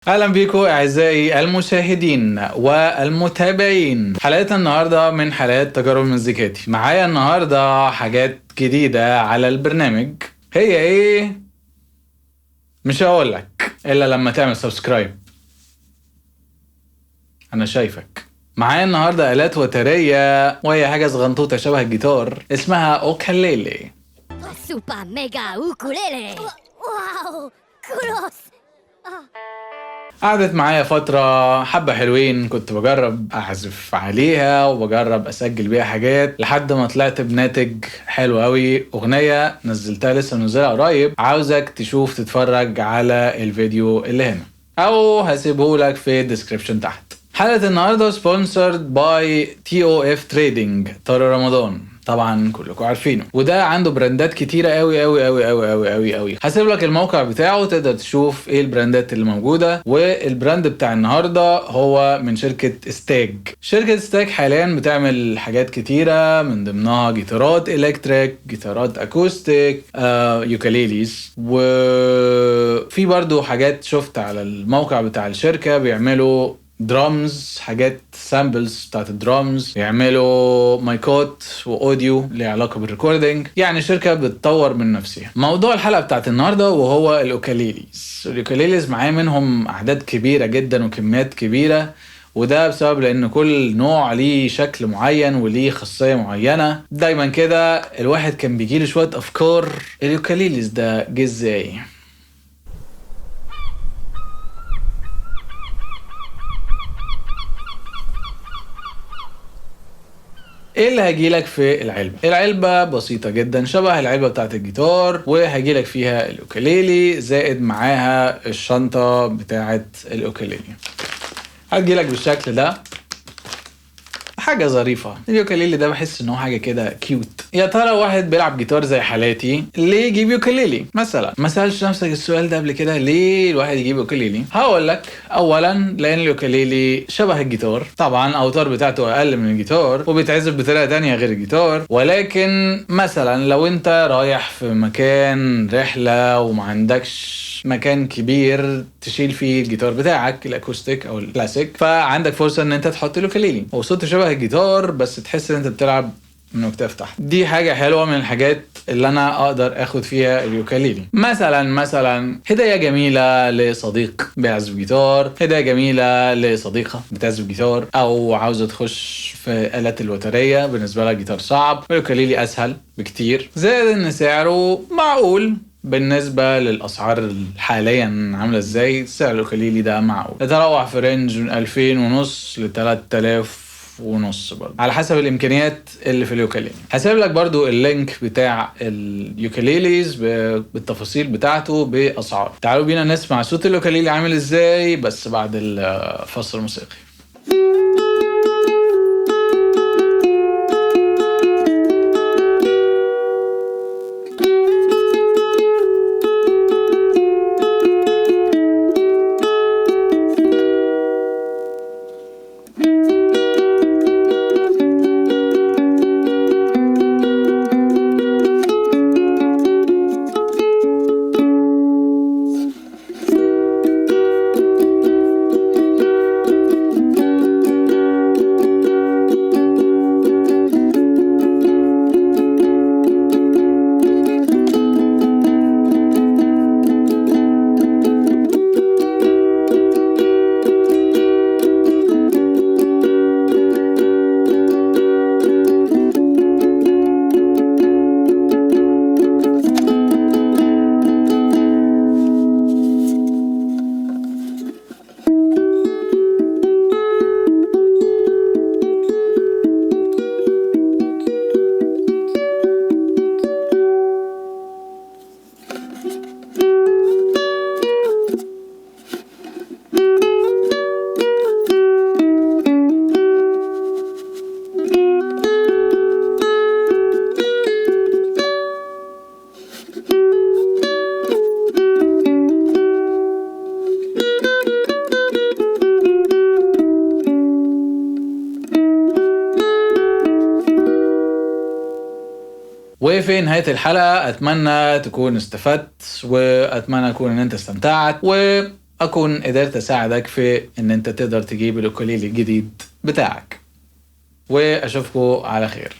اهلا بيكم اعزائي المشاهدين والمتابعين. حلقتنا النهارده من حلقات تجارب مزيكاتي. معايا النهارده حاجات جديده على البرنامج. هي ايه؟ مش هقول لك الا لما تعمل سبسكرايب. انا شايفك. معايا النهارده آلات وترية، وهي حاجه صغنطوطه شبه الجيتار اسمها اوكاليلي. سوبر ميجا اوكوليلي. واو كروس. قعدت معايا فترة حبة حلوين، كنت بجرب أعزف عليها وبجرب أسجل بيها حاجات لحد ما طلعت بناتج حلو قوي. أغنية نزلتها لسه منزلها قريب، عاوزك تشوف تتفرج على الفيديو اللي هنا أو هسيبهولك في الديسكريبشن تحت. حلقة النهاردة سبونسرد باي TOF تريدينج، طارق رمضان طبعا كلكم عارفينه، وده عنده براندات كتيرة قوي قوي قوي قوي قوي قوي قوي. هسيب لك الموقع بتاعه تقدر تشوف ايه البراندات اللي موجودة. والبراند بتاع النهاردة هو من شركة استاج. شركة استاج حاليا بتعمل حاجات كتيرة، من ضمنها جيتارات الكتريك، جيتارات اكوستيك، يوكاليليز، وفي برضو حاجات شفت على الموقع بتاع الشركة بيعملوا درامز، حاجات سامبلز بتاعت الدرامز، يعملوا مايكات واوديو اللي علاقه بالريكوردينج. يعني شركه بتطور من نفسها. موضوع الحلقه بتاعت النهارده وهو الاوكاليليز. الاوكاليليز معايا منهم اعداد كبيره جدا وكميات كبيره، وده بسبب لان كل نوع ليه شكل معين وليه خاصيه معينه. دايما كده الواحد كان بيجيله شويه افكار، الاوكاليليز ده جه ازاي. ايه اللي هيجيلك في العلبة؟ العلبة بسيطة جدا شبه العلبة بتاعت الجيتار، وهيجيلك فيها الاوكاليلي زائد معاها الشنطة بتاعت الاوكاليلي. هتجيلك بالشكل ده، حاجة ظريفة. اليوكاليلي ده بحس انه حاجة كده كيوت. يا ترى واحد بيلعب جيتار زي حالاتي ليه يجيب يوكاليلي مثلا؟ ما سألش نفسك السؤال ده قبل كده؟ ليه الواحد يجيب يوكاليلي؟ هقول لك. اولا لان اليوكاليلي شبه الجيتار، طبعا الاوتار بتاعته اقل من الجيتار وبيتعزف بطريقة تانية غير الجيتار. ولكن مثلا لو انت رايح في مكان رحلة وما عندكش مكان كبير تشيل فيه الجيتار بتاعك الاكوستيك او الكلاسيك، فعندك فرصة ان انت تحط اليوكاليلي وصوته شبه الجيتار بس تحس ان انت بتلعب من اكتاف تحت. دي حاجة حلوة من الحاجات اللي انا اقدر اخد فيها اليوكاليلي. مثلا هدية جميلة لصديق بيعزف جيتار، هدية جميلة لصديقة بتعزف جيتار، او عاوزة تخش في آلات الوترية بالنسبة لها جيتار صعب واليوكاليلي اسهل بكتير، زائد ان سعره معقول بالنسبة للأسعار حاليا عاملة ازاي. سعر الأوكاليلي ده معقول، يتراوح في رينج من 2500 ل 3000 ونص برضه على حسب الإمكانيات اللي في اليوكاليلي. هسيب لك برضو اللينك بتاع اليوكاليليز بالتفاصيل بتاعته بأسعار. تعالوا بينا نسمع صوت اليوكاليلي عامل ازاي بس بعد الفصل الموسيقي. وفي نهاية الحلقة أتمنى تكون استفدت، وأتمنى أكون إن أنت استمتعت، أكون قدرت أساعدك في إن أنت تقدر تجيب الأوكوليلي الجديد بتاعك، وأشوفكم على خير.